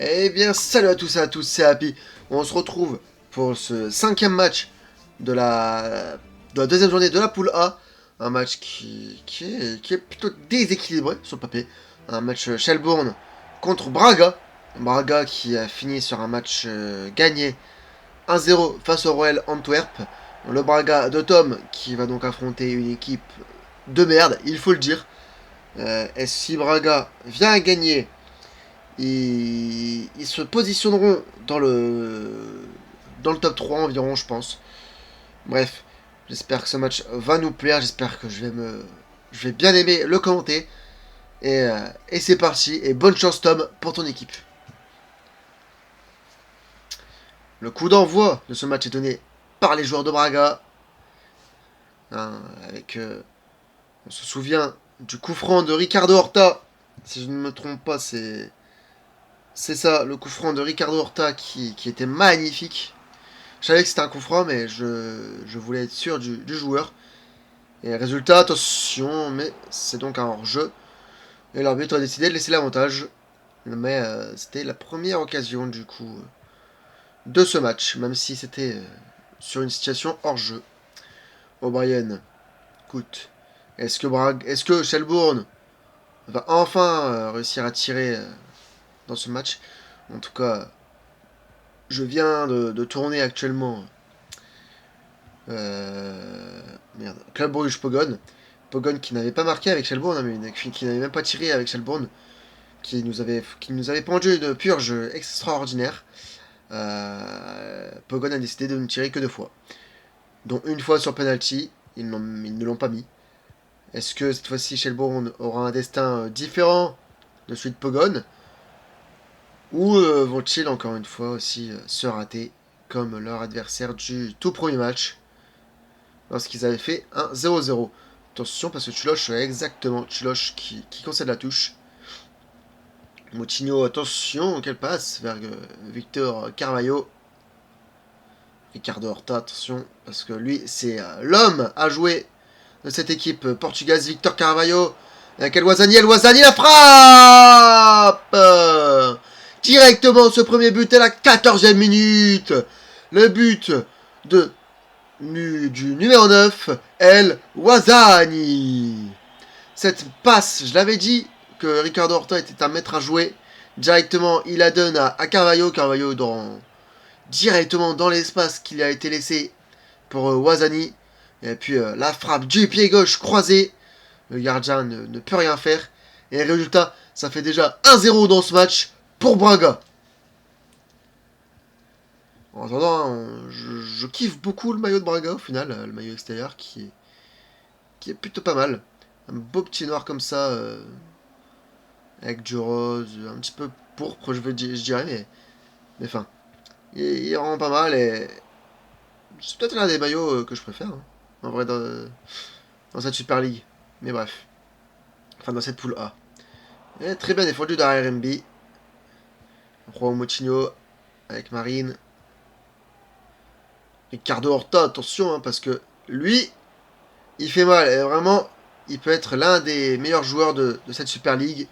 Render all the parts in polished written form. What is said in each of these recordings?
Eh bien, salut à tous et à tous, c'est Happy. On se retrouve pour ce 5e match de la deuxième journée de la poule A. Un match qui est plutôt déséquilibré sur le papier. Un match Shelbourne contre Braga. Braga qui a fini sur un match gagné 1-0 face au Royal Antwerp. Le Braga de Tom qui va donc affronter une équipe de merde, il faut le dire. Si Braga vient à gagner, ils se positionneront dans le top 3 environ, je pense. Bref, j'espère que ce match va nous plaire. J'espère que je vais bien aimer le commenter. Et c'est parti. Et bonne chance, Tom, pour ton équipe. Le coup d'envoi de ce match est donné par les joueurs de Braga. Hein, on se souvient du coup franc de Ricardo Horta. Si je ne me trompe pas, c'est ça, le coup franc de Ricardo Horta qui était magnifique. Je savais que c'était un coup franc, mais je voulais être sûr du joueur. Et résultat, attention, mais c'est donc un hors-jeu. Et l'arbitre a décidé de laisser l'avantage. Mais c'était la première occasion, du coup, de ce match, même si c'était sur une situation hors-jeu. O'Brien, écoute, est-ce que Shelbourne va enfin réussir à tirer dans ce match? En tout cas, je viens de tourner actuellement merde, Club Brugge Pogon. Pogon qui n'avait pas marqué avec Shelbourne, mais qui n'avait même pas tiré avec Shelbourne, qui nous avait pendu une purge extraordinaire. Pogon a décidé de ne tirer que 2 fois, dont une fois sur penalty. Ils ne l'ont pas mis. Est-ce que cette fois-ci Shelbourne aura un destin différent de celui de Pogon, ou vont-ils encore une fois aussi se rater comme leur adversaire du tout premier match lorsqu'ils avaient fait un 0-0. Attention parce que Tuloche, exactement, Tuloche qui concède la touche. Moutinho, attention, quelle passe vers Victor Carvalho. Ricardo Horta, attention, parce que lui, c'est l'homme à jouer de cette équipe portugaise, Victor Carvalho. Avec El Ouazzani, la frappe directement ce premier but à la 14e minute. Le but de du numéro 9, El Ouazzani. Cette passe, je l'avais dit que Ricardo Horta était un maître à jouer. Directement, il la donne à Carvalho. Carvalho directement dans l'espace qu'il a été laissé pour Ouazzani. Et puis la frappe du pied gauche croisé. Le gardien ne peut rien faire. Et résultat, ça fait déjà 1-0 dans ce match pour Braga. En attendant, je kiffe beaucoup le maillot de Braga au final, le maillot extérieur qui est plutôt pas mal. Un beau petit noir comme ça, avec du rose, un petit peu pourpre, je dirais, mais enfin, il est vraiment pas mal et c'est peut-être l'un des maillots que je préfère, hein, en vrai, dans cette Super League. Mais bref, enfin dans cette poule A. Et très bien défendu derrière MB. Juan Moutinho avec Marine. Ricardo Horta, attention, hein, parce que lui, il fait mal. Et vraiment, il peut être l'un des meilleurs joueurs de cette Super League.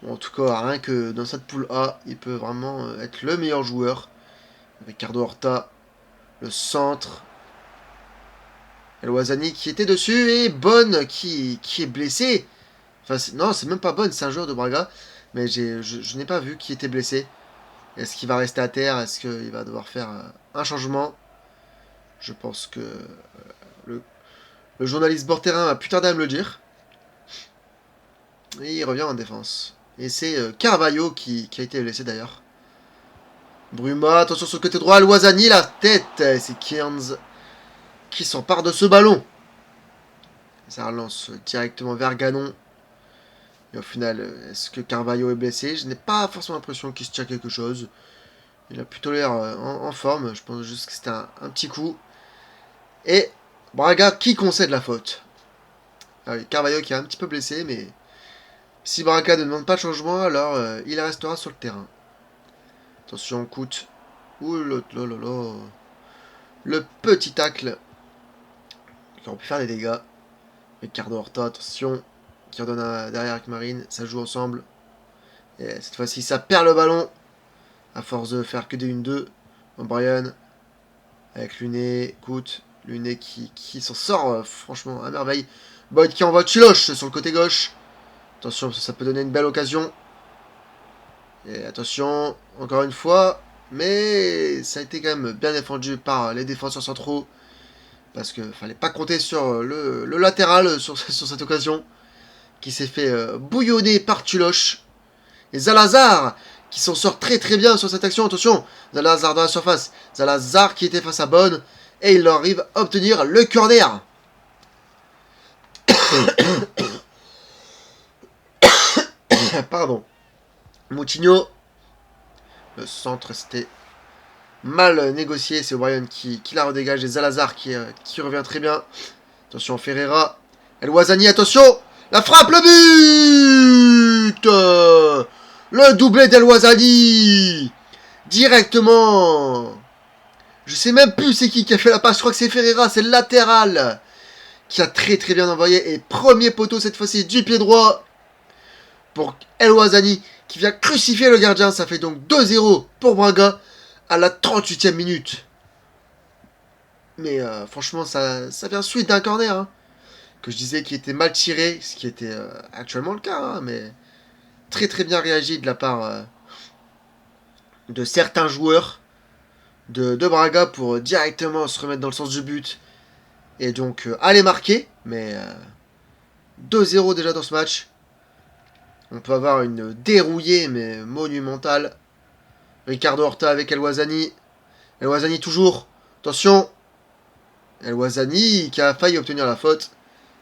Bon, en tout cas, rien que dans cette poule A, il peut vraiment être le meilleur joueur. Ricardo Horta, le centre. El Ouazzani qui était dessus. Et Bonne qui est blessé. Enfin, non, c'est même pas Bonne, c'est un joueur de Braga. Mais je n'ai pas vu qui était blessé. Est-ce qu'il va rester à terre? Est-ce qu'il va devoir faire un changement? Je pense que le, le journaliste bord terrain va plus tarder à me le dire. Et il revient en défense. Et c'est Carvalho qui a été blessé d'ailleurs. Bruma, attention sur le côté droit, Loisani, la tête. C'est Kearns qui s'empare de ce ballon. Ça relance directement vers Ganon. Et au final, est-ce que Carvalho est blessé? Je n'ai pas forcément l'impression qu'il se tire quelque chose. Il a plutôt l'air en forme. Je pense juste que c'était un petit coup. Et Braga qui concède la faute. Ah oui, Carvalho qui est un petit peu blessé, mais si Braga ne demande pas de changement, alors il restera sur le terrain. Attention, coûte. Ouh là là là là. Le petit tacle qui aurait pu faire des dégâts. Ricardo Horta, attention, qui redonne derrière avec Marine. Ça joue ensemble. Et cette fois-ci, ça perd le ballon. À force de faire que des 1-2. O'Brien. Avec Luné. Écoute. Luné qui s'en sort franchement à merveille. Boyd qui envoie Chiloche sur le côté gauche. Attention, ça peut donner une belle occasion. Et attention, encore une fois. Mais ça a été quand même bien défendu par les défenseurs centraux. Parce qu'il fallait pas compter sur le latéral sur cette occasion. Qui s'est fait bouillonner par Tuloche. Et Zalazar qui s'en sort très très bien sur cette action. Attention, Zalazar dans la surface. Zalazar qui était face à Bonne. Et il arrive à obtenir le corner. Pardon. Moutinho. Le centre, c'était mal négocié. C'est O'Brien qui la redégage. Et Zalazar qui revient très bien. Attention, Ferreira. El Ouazzani, attention. La frappe, le but. Le doublé d'El Ouazzani. Directement. Je sais même plus c'est qui a fait la passe. Je crois que c'est Ferreira. C'est le latéral. Qui a très très bien envoyé. Et premier poteau cette fois-ci du pied droit. Pour El Ouazzani. Qui vient crucifier le gardien. Ça fait donc 2-0 pour Braga. À la 38e minute. Mais franchement, ça vient suite d'un corner. Hein, que je disais qui était mal tiré. Ce qui était actuellement le cas. Hein, mais très très bien réagi de la part de certains joueurs de Braga pour directement se remettre dans le sens du but. Et donc aller marquer. Mais 2-0 déjà dans ce match. On peut avoir une dérouillée mais monumentale. Ricardo Horta avec El Ouazzani. El Ouazzani toujours. Attention. El Ouazzani qui a failli obtenir la faute.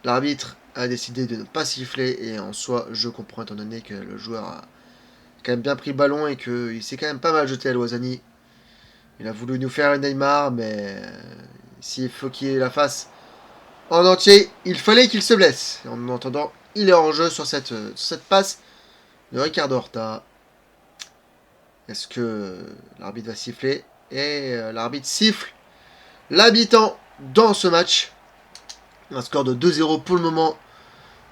L'arbitre a décidé de ne pas siffler. Et en soi, je comprends étant donné que le joueur a quand même bien pris le ballon et qu'il s'est quand même pas mal jeté El Ouazzani. Il a voulu nous faire un Neymar, mais s'il faut qu'il ait la face en entier, il fallait qu'il se blesse. Et en attendant, il est en jeu sur cette passe de Ricardo Horta. Est-ce que l'arbitre va siffler? Et l'arbitre siffle l'habitant dans ce match. Un score de 2-0 pour le moment.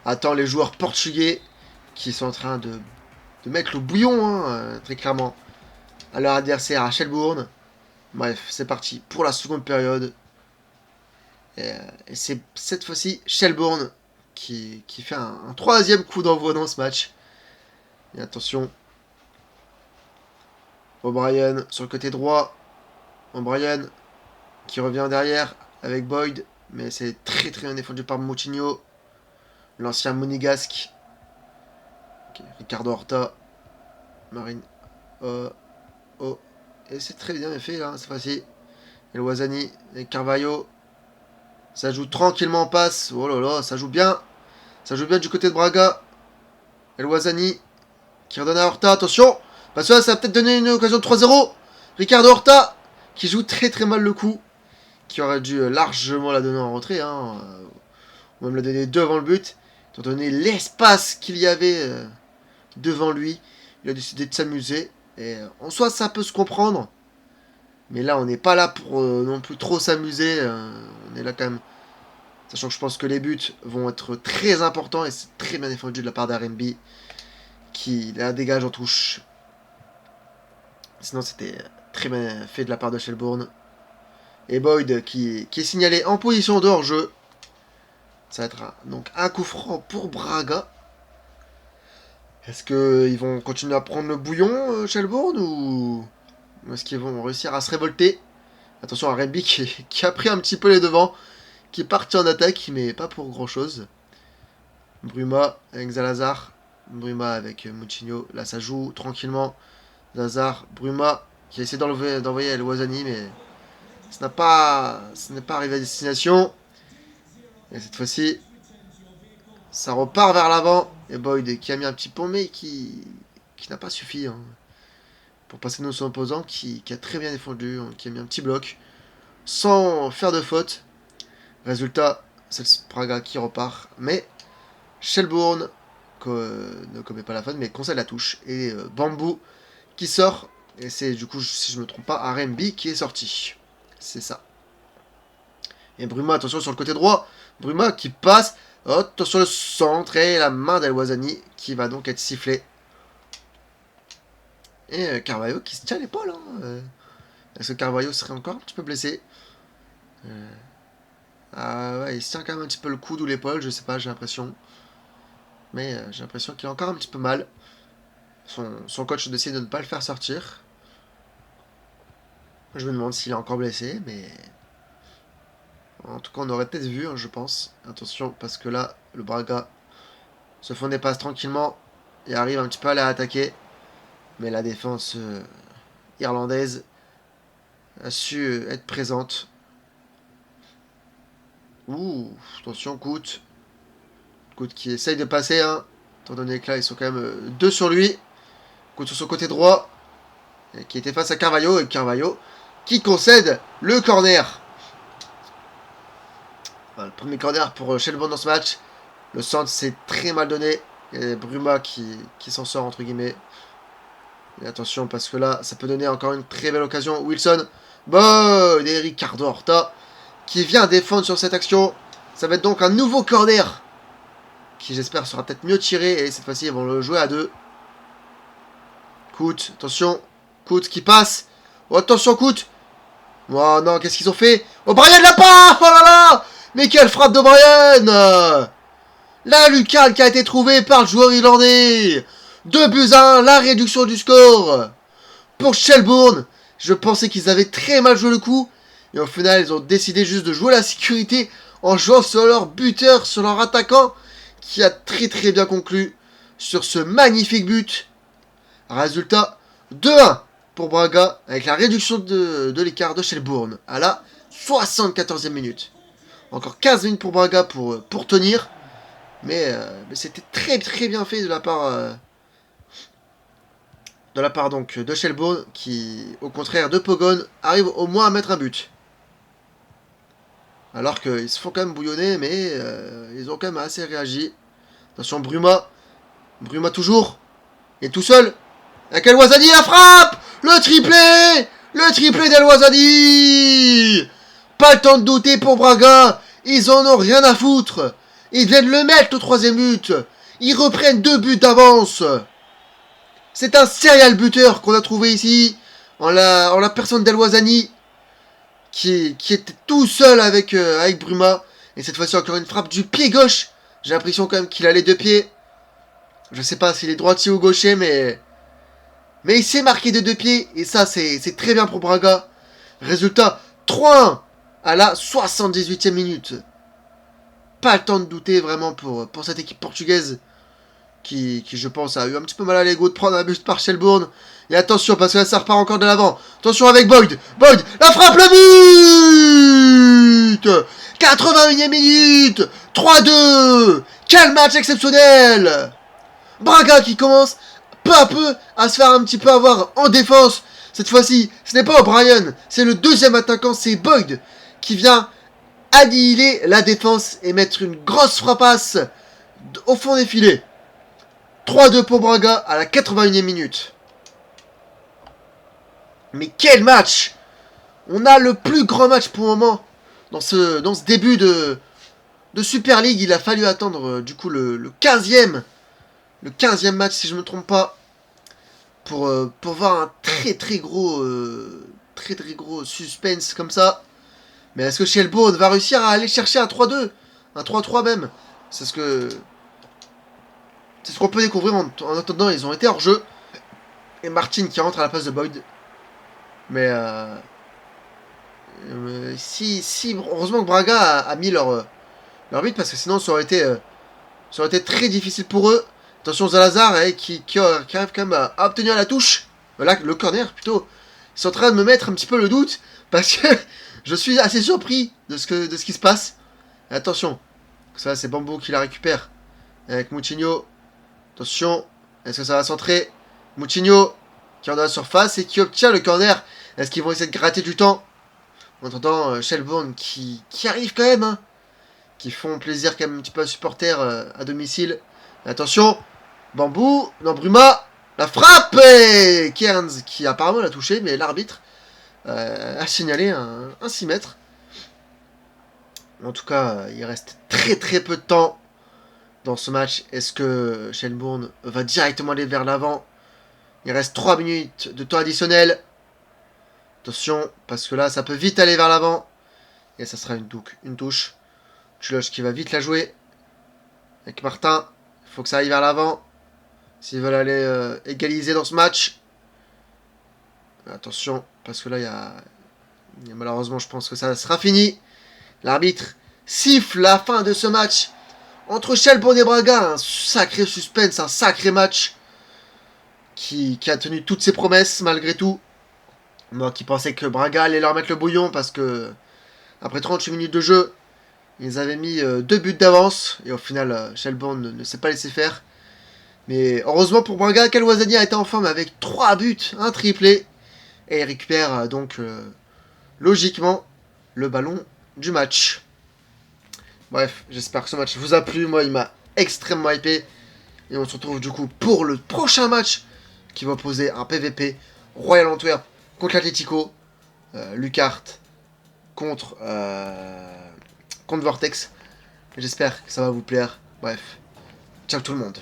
Attend les joueurs portugais qui sont en train de mettre le bouillon, hein, très clairement, à leur adversaire à Shelbourne. Bref, c'est parti pour la seconde période. Et c'est cette fois-ci Shelbourne qui fait un troisième coup d'envoi dans ce match. Et attention. O'Brien sur le côté droit. O'Brien qui revient derrière avec Boyd. Mais c'est très très bien défendu par Moutinho. L'ancien monégasque. Okay. Ricardo Horta. Marine. Et c'est très bien fait là, cette fois-ci. El Ouazzani et Carvalho. Ça joue tranquillement en passe. Oh là là, ça joue bien. Ça joue bien du côté de Braga. El Ouazzani qui redonne à Horta. Attention. Parce que là, ça va peut-être donner une occasion de 3-0. Ricardo Horta qui joue très très mal le coup. Qui aurait dû largement la donner en rentrée. Hein. Ou même la donner devant le but. Étant donné l'espace qu'il y avait devant lui. Il a décidé de s'amuser. Et en soi, ça peut se comprendre. Mais là, on n'est pas là pour non plus trop s'amuser. On est là quand même. Sachant que je pense que les buts vont être très importants. Et c'est très bien défendu de la part d'RMB. Qui la dégage en touche. Sinon, c'était très bien fait de la part de Shelbourne. Et Boyd qui est signalé en position de hors-jeu. Ça va être donc un coup franc pour Braga. Est-ce qu'ils vont continuer à prendre le bouillon, Shelbourne, ou est-ce qu'ils vont réussir à se révolter? Attention à RMB qui a pris un petit peu les devants, qui est parti en attaque, mais pas pour grand-chose. Bruma avec Zalazar. Bruma avec Moutinho. Là, ça joue tranquillement. Zalazar, Bruma, qui a essayé d'envoyer El Ouazzani, mais ce n'est pas arrivé à destination. Et cette fois-ci, ça repart vers l'avant. Et Boyd qui a mis un petit pont, mais qui n'a pas suffi hein, pour passer devant son opposant, qui a très bien défendu, hein, qui a mis un petit bloc, sans faire de faute. Résultat, c'est le Braga qui repart. Mais Shelbourne ne commet pas la faute, mais concède la touche. Et Bambou qui sort. Et c'est du coup, si je ne me trompe pas, RMB qui est sorti. C'est ça. Et Bruma, attention sur le côté droit. Bruma qui passe. Attention le centre. Et la main d'El Ouazzani qui va donc être sifflée. Et Carvalho qui se tient l'épaule. Hein. Est-ce que Carvalho serait encore un petit peu blessé? Ah ouais, il se tient quand même un petit peu le coude ou l'épaule, je sais pas, j'ai l'impression. Mais j'ai l'impression qu'il a encore un petit peu mal. Son coach décide de ne pas le faire sortir. Je me demande s'il est encore blessé, mais... En tout cas, on aurait peut-être vu, hein, je pense. Attention, parce que là, le Braga se font des passes tranquillement et arrive un petit peu à l'attaquer. Mais la défense irlandaise a su être présente. Ouh, attention, Coute. Coute qui essaye de passer, hein. Étant donné que là, ils sont quand même deux sur lui. Coute sur son côté droit. Et qui était face à Carvalho. Et Carvalho qui concède le corner. Voilà, le premier corner pour Shelbourne dans ce match. Le centre s'est très mal donné. Et Bruma qui s'en sort, entre guillemets. Et attention, parce que là, ça peut donner encore une très belle occasion. Wilson. Bon, et Ricardo Horta qui vient défendre sur cette action. Ça va être donc un nouveau corner qui, j'espère, sera peut-être mieux tiré. Et cette fois-ci, ils vont le jouer à deux. Coute, attention. Coute qui passe. Oh, attention, Coute. Oh non, qu'est-ce qu'ils ont fait? Oh, Brian l'a pas. Oh là là. Mais quelle frappe de Brian. La lucarne qui a été trouvée par le joueur irlandais. 2-1, la réduction du score. Pour Shelbourne, je pensais qu'ils avaient très mal joué le coup. Et au final, ils ont décidé juste de jouer la sécurité en jouant sur leur buteur, sur leur attaquant, qui a très bien conclu sur ce magnifique but. Résultat 2-1 pour Braga, avec la réduction de l'écart de Shelbourne à la 74e minute. Encore 15 minutes pour Braga pour tenir. Mais c'était très bien fait de la part donc de Shelbourne qui, au contraire de Pogon, arrive au moins à mettre un but. Alors qu'ils se font quand même bouillonner, mais ils ont quand même assez réagi. Attention, Bruma. Bruma toujours. Il est tout seul. Avec El Ouazadi, la frappe. Le triplé d'El Ouazadi. Pas le temps de douter pour Braga. Ils en ont rien à foutre. Ils viennent le mettre au 3e but. Ils reprennent 2 buts d'avance. C'est un serial buteur qu'on a trouvé ici. En la personne d'El Ouazani. Qui était tout seul avec Bruma. Et cette fois-ci, encore une frappe du pied gauche. J'ai l'impression quand même qu'il a les deux pieds. Je sais pas s'il est droitier ou gaucher, mais il s'est marqué de deux pieds. Et ça, c'est très bien pour Braga. Résultat, 3-1 à la 78e minute. Pas le temps de douter vraiment pour cette équipe portugaise. Qui, je pense, a eu un petit peu mal à l'ego de prendre un but par Shelbourne. Et attention, parce que là, ça repart encore de l'avant. Attention avec Boyd. Boyd, la frappe, le but 81e minute. 3-2. Quel match exceptionnel. Braga qui commence peu à peu à se faire un petit peu avoir en défense. Cette fois-ci, ce n'est pas O'Brien, c'est le deuxième attaquant, c'est Boyd, qui vient annihiler la défense et mettre une grosse frappasse au fond des filets. 3-2 pour Braga à la 81e minute. Mais quel match! On a le plus grand match pour le moment dans ce début de Super League. Il a fallu attendre du coup le 15e match si je ne me trompe pas pour voir un très gros suspense comme ça. Mais est-ce que Shelbourne va réussir à aller chercher un 3-2, un 3-3 même? C'est ce qu'on peut découvrir en attendant. Ils ont été hors jeu et Martin qui rentre à la place de Boyd. Mais heureusement que Braga a mis leur but, parce que sinon ça aurait été très difficile pour eux. Attention Zalazar qui arrive quand même à obtenir la touche. Là, le corner plutôt. Ils sont en train de me mettre un petit peu le doute, parce que je suis assez surpris de ce qui se passe. Et attention, ça c'est Bambou qui la récupère avec Moutinho. Attention, est-ce que ça va centrer? Moutinho qui est dans la surface et qui obtient le corner. Est-ce qu'ils vont essayer de gratter du temps? En attendant, Shelbourne qui arrive quand même, hein, qui font plaisir quand même un petit peu à supporter à domicile. Attention, Bambou, non, Bruma, la frappe et Cairns qui apparemment l'a touché, mais l'arbitre a signalé un 6 mètres. En tout cas, il reste très peu de temps dans ce match. Est-ce que Shelbourne va directement aller vers l'avant Il reste 3 minutes de temps additionnel. Attention, parce que là, ça peut vite aller vers l'avant. Et ça sera une touche. Tuloche qui va vite la jouer. Avec Martin. Il faut que ça aille vers l'avant. S'ils veulent aller égaliser dans ce match. Attention, parce que là, il y a malheureusement, je pense que ça sera fini. L'arbitre siffle la fin de ce match entre Shelbourne et Braga. Un sacré suspense, un sacré match qui a tenu toutes ses promesses malgré tout. Moi qui pensais que Braga allait leur mettre le bouillon parce que après 38 minutes de jeu, ils avaient mis 2 buts d'avance. Et au final, Shelbourne ne s'est pas laissé faire. Mais heureusement pour Braga, Kalwazani a été en forme avec 3 buts, un triplé. Et il récupère donc logiquement le ballon du match. Bref, j'espère que ce match vous a plu. Moi, il m'a extrêmement hypé. Et on se retrouve du coup pour le prochain match qui va opposer un PVP Royal Antwerp contre l'Atlético. Lucart contre Vortex. J'espère que ça va vous plaire. Bref, ciao tout le monde.